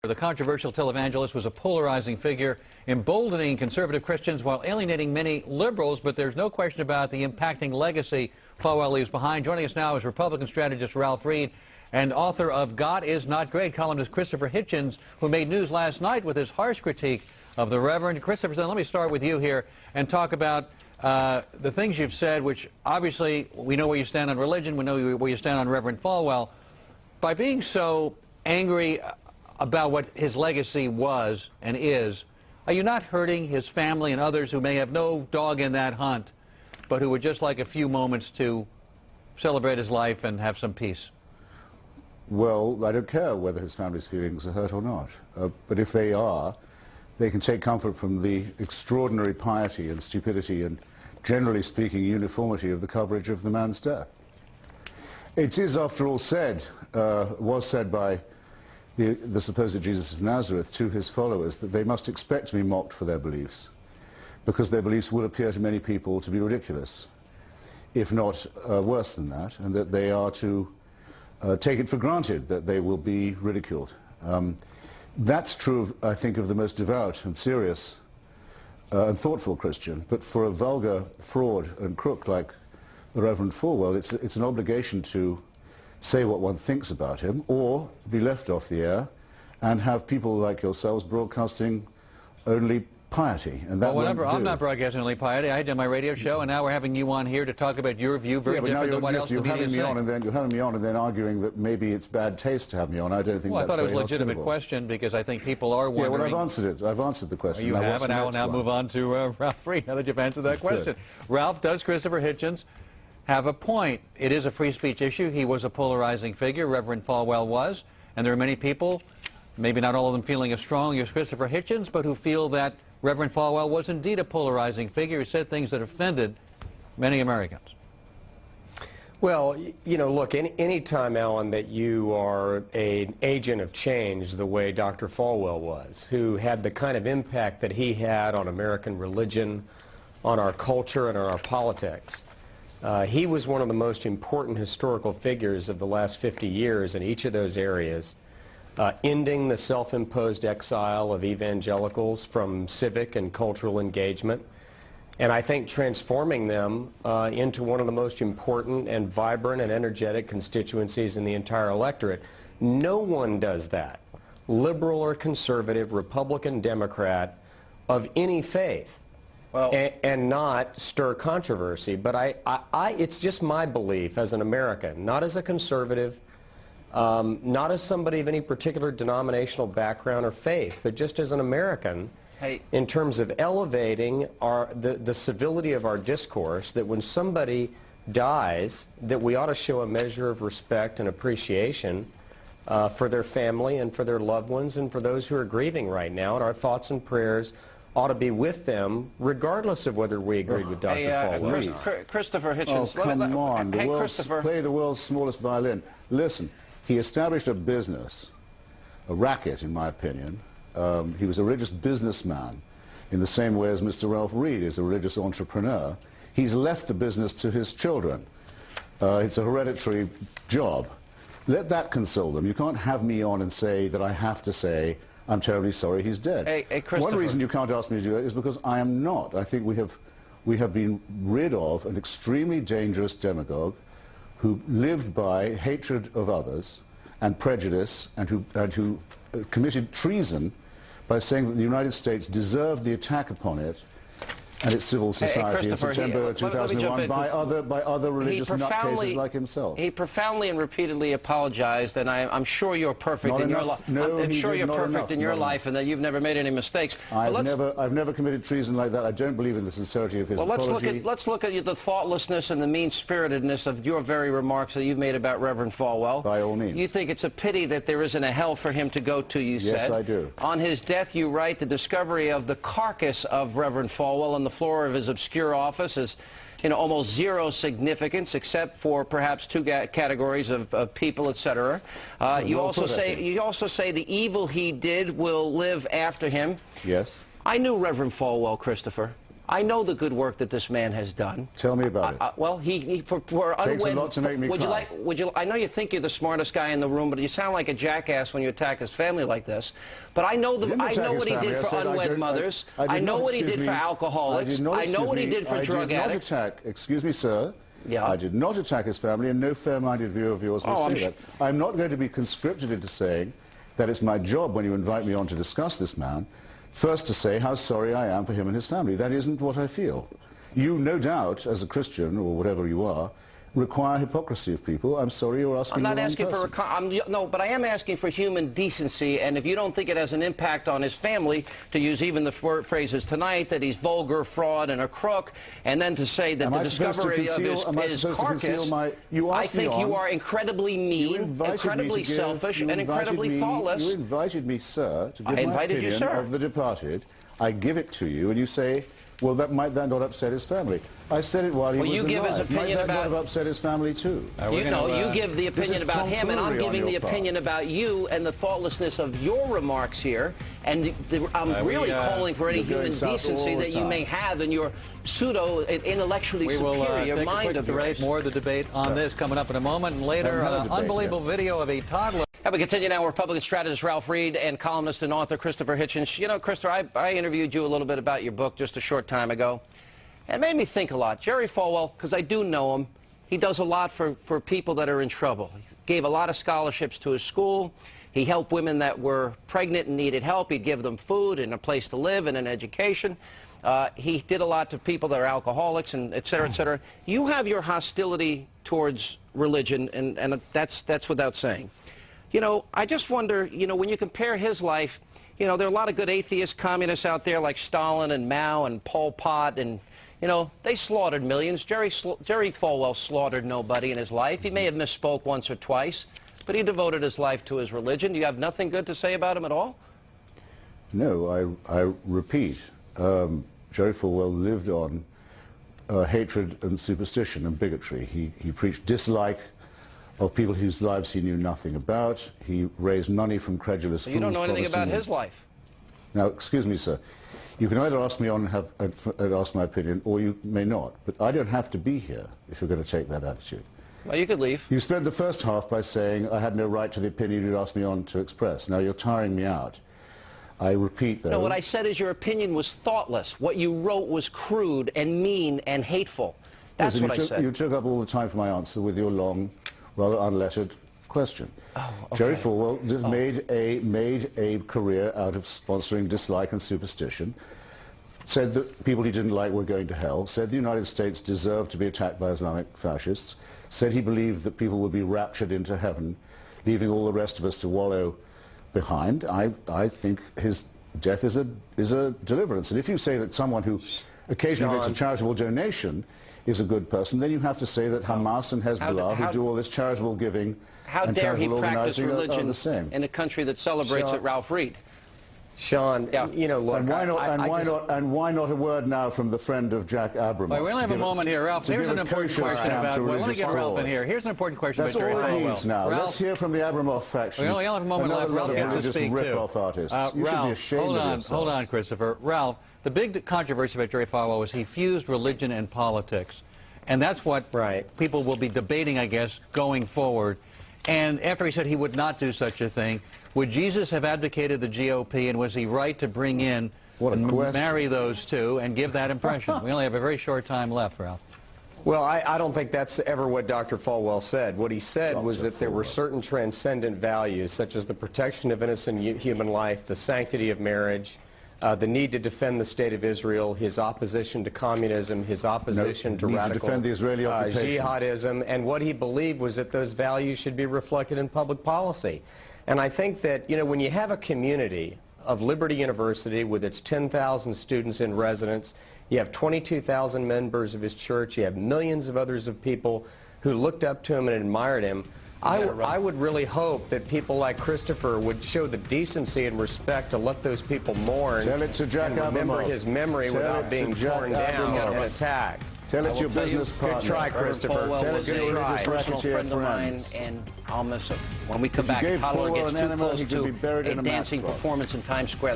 The controversial televangelist was a polarizing figure, emboldening conservative Christians while alienating many liberals, but there's no question about the impacting legacy Fallwell leaves behind. Joining us now is Republican strategist Ralph Reed and author of God Is Not Great, columnist Christopher Hitchens, who made news last night with his harsh critique of the Reverend. Christopher, let me start with you here and talk about the things you've said, which obviously we know where you stand on religion, we know where you stand on Reverend Fallwell. By being so angry about what his legacy was and is, are you not hurting his family and others who may have no dog in that hunt, but who would just like a few moments to celebrate his life and have some peace? Well, I don't care whether his family's feelings are hurt or not, but if they are, they can take comfort from the extraordinary piety and stupidity and, generally speaking, uniformity of the coverage of the man's death. It is, after all, was said by the supposed Jesus of Nazareth to his followers that they must expect to be mocked for their beliefs, because their beliefs will appear to many people to be ridiculous, if not worse than that, and that they are to take it for granted that they will be ridiculed. That's true, I think, of the most devout and serious and thoughtful Christian, but for a vulgar fraud and crook like the Reverend Fallwell, it's an obligation to say what one thinks about him, or be left off the air and have people like yourselves broadcasting only piety. And that whatever. I'm not broadcasting only piety. I did my radio show, and now we're having you on here to talk about your view, very different than what else the media is saying. You're having me on and then arguing that maybe it's bad taste to have me on. I don't think that's very hospitable. Well, I thought it was a legitimate question, because I think people are wondering. Yeah, well, I've answered it. I've answered the question. You have, and I will now move on to Ralph Reed, now that you've answered that question. Ralph, does Christopher Hitchens have a point? It is a free speech issue. He was a polarizing figure, Reverend Fallwell was, and there are many people, maybe not all of them feeling as strong as Christopher Hitchens, but who feel that Reverend Fallwell was indeed a polarizing figure. He said things that offended many Americans. Well, you know, look, any time, Alan, that you are an agent of change the way Dr. Fallwell was, who had the kind of impact that he had on American religion, on our culture, and on our politics, he was one of the most important historical figures of the last 50 years in each of those areas, ending the self-imposed exile of evangelicals from civic and cultural engagement, and I think transforming them into one of the most important and vibrant and energetic constituencies in the entire electorate. No one does that, liberal or conservative, Republican, Democrat, of any faith. Well, and not stir controversy. But it's just my belief as an American, not as a conservative, not as somebody of any particular denominational background or faith, but just as an American, in terms of elevating the civility of our discourse, that when somebody dies, that we ought to show a measure of respect and appreciation for their family and for their loved ones and for those who are grieving right now, and our thoughts and prayers ought to be with them, regardless of whether we agreed with Dr. Fallwell. Christopher Hitchens. Oh, come on. Play the world's smallest violin. Listen, he established a business, a racket, in my opinion. He was a religious businessman in the same way as Mr. Ralph Reed is a religious entrepreneur. He's left the business to his children. It's a hereditary job. Let that console them. You can't have me on and say that I have to say, I'm terribly sorry he's dead. Hey, one reason you can't ask me to do that is because I am not. I think we have been rid of an extremely dangerous demagogue who lived by hatred of others and prejudice, and who committed treason by saying that the United States deserved the attack upon it and its civil society in September 2001 by other religious nutcases like himself. He profoundly and repeatedly apologized, and I'm sure you're perfect in your life. I'm sure you're perfect in your life, and that you've never made any mistakes. I've never committed treason like that. I don't believe in the sincerity of his apology. Let's look at the thoughtlessness and the mean-spiritedness of your very remarks that you've made about Reverend Fallwell. By all means. You think it's a pity that there isn't a hell for him to go to, you said. Yes, I do. On his death, you write, the discovery of the carcass of Reverend Fallwell on the floor of his obscure office is, almost zero significance, except for perhaps two categories of people, etc. You also say the evil he did will live after him. Yes. I knew Reverend Fallwell, Christopher. I know the good work that this man has done. Tell me about it. Well, for unwed. Takes a lot to make me cry. I know you think you're the smartest guy in the room, but you sound like a jackass when you attack his family like this. But I know what he did for unwed mothers. I know what he did for alcoholics. I know what he did for drug addicts. Excuse me, sir. Yeah. I did not attack his family, and no fair-minded viewer of yours will say that. I'm not going to be conscripted into saying that it's my job when you invite me on to discuss this man, first to say how sorry I am for him and his family. That isn't what I feel. You, no doubt, as a Christian, or whatever you are, require hypocrisy of people. I'm sorry you're asking the wrong person. I'm not asking for no, but I am asking for human decency, and if you don't think it has an impact on his family, to use even the phrases tonight, that he's vulgar, fraud, and a crook, and then to say that the discovery of his carcass, I think you are incredibly mean, incredibly selfish, and incredibly thoughtless. You invited me, sir, to give my opinion of the departed. I give it to you, and you say, well, might that not upset his family? I said it while he was alive. Give his opinion might that not have upset his family too? You give the opinion about him, and I'm giving the opinion about you and the thoughtlessness of your remarks here. And I'm really calling for any human decency that you may have in your pseudo-intellectually superior mind of yours. More of the debate on this coming up in a moment. And later, an unbelievable video of a toddler. And we continue now. Republican strategist Ralph Reed and columnist and author Christopher Hitchens. You know, Christopher, I interviewed you a little bit about your book just a short time ago. It made me think a lot. Jerry Falwell, because I do know him, he does a lot for people that are in trouble. He gave a lot of scholarships to his school. He helped women that were pregnant and needed help. He'd give them food and a place to live and an education. He did a lot to people that are alcoholics and et cetera, et cetera. You have your hostility towards religion, and that's without saying. You know, I just wonder, you know, when you compare his life, you know, there are a lot of good atheist communists out there like Stalin and Mao and Pol Pot, and, you know, they slaughtered millions. Jerry Falwell slaughtered nobody in his life. He may have misspoke once or twice, but he devoted his life to his religion. Do you have nothing good to say about him at all? No, I repeat, Jerry Falwell lived on hatred and superstition and bigotry. He preached dislike of people whose lives he knew nothing about. He raised money from credulous fools. You don't know anything about his life. Now, excuse me, sir. You can either ask me on and ask my opinion, or you may not. But I don't have to be here if you're going to take that attitude. Well, you could leave. You spent the first half by saying I had no right to the opinion you'd asked me on to express. Now, you're tiring me out. I repeat, though. No, what I said is your opinion was thoughtless. What you wrote was crude and mean and hateful. That's what I said. You took up all the time for my answer with your long, rather unlettered question. Oh, okay. Jerry Falwell made a career out of sponsoring dislike and superstition, said that people he didn't like were going to hell, said the United States deserved to be attacked by Islamic fascists, said he believed that people would be raptured into heaven, leaving all the rest of us to wallow behind. I think his death is a deliverance. And if you say that someone who occasionally makes a charitable donation is a good person, then you have to say that Hamas and Hezbollah, who do all this charitable giving and charitable organizing, are the same. In a country that celebrates it, Ralph Reed. Sean, you know, look, and why not a word now from the friend of Jack Abramoff? Well, we only have a moment here, Ralph. Here's an important question about. Well, let me get Ralph in here. Here's an important question about Jerry Falwell. That's all it needs now. Let's hear from the Abramoff faction. We only have a moment left. Ralph gets to speak rip-off artists. You should be ashamed of yourselves. Hold on, Christopher. Ralph, the big controversy about Jerry Falwell was he fused religion and politics. And that's what people will be debating, I guess, going forward. And after he said he would not do such a thing, would Jesus have advocated the GOP, and was he right to bring in and marry those two and give that impression? We only have a very short time left, Ralph. Well, I don't think that's ever what Dr. Falwell said. What he said was that there were certain transcendent values, such as the protection of innocent human life, the sanctity of marriage, the need to defend the state of Israel, his opposition to communism, his opposition to radical jihadism, and what he believed was that those values should be reflected in public policy. And I think that, you know, when you have a community of Liberty University with its 10,000 students in residence, you have 22,000 members of his church, you have millions of others of people who looked up to him and admired him, I would really hope that people like Christopher would show the decency and respect to let those people mourn and remember his memory without being torn down and attacked. Tell it your business partner. Good try, Christopher. Tell it your personal friend of mine, and I'll miss him. When we come back, a toddler gets too close to a dancing performance in Times Square.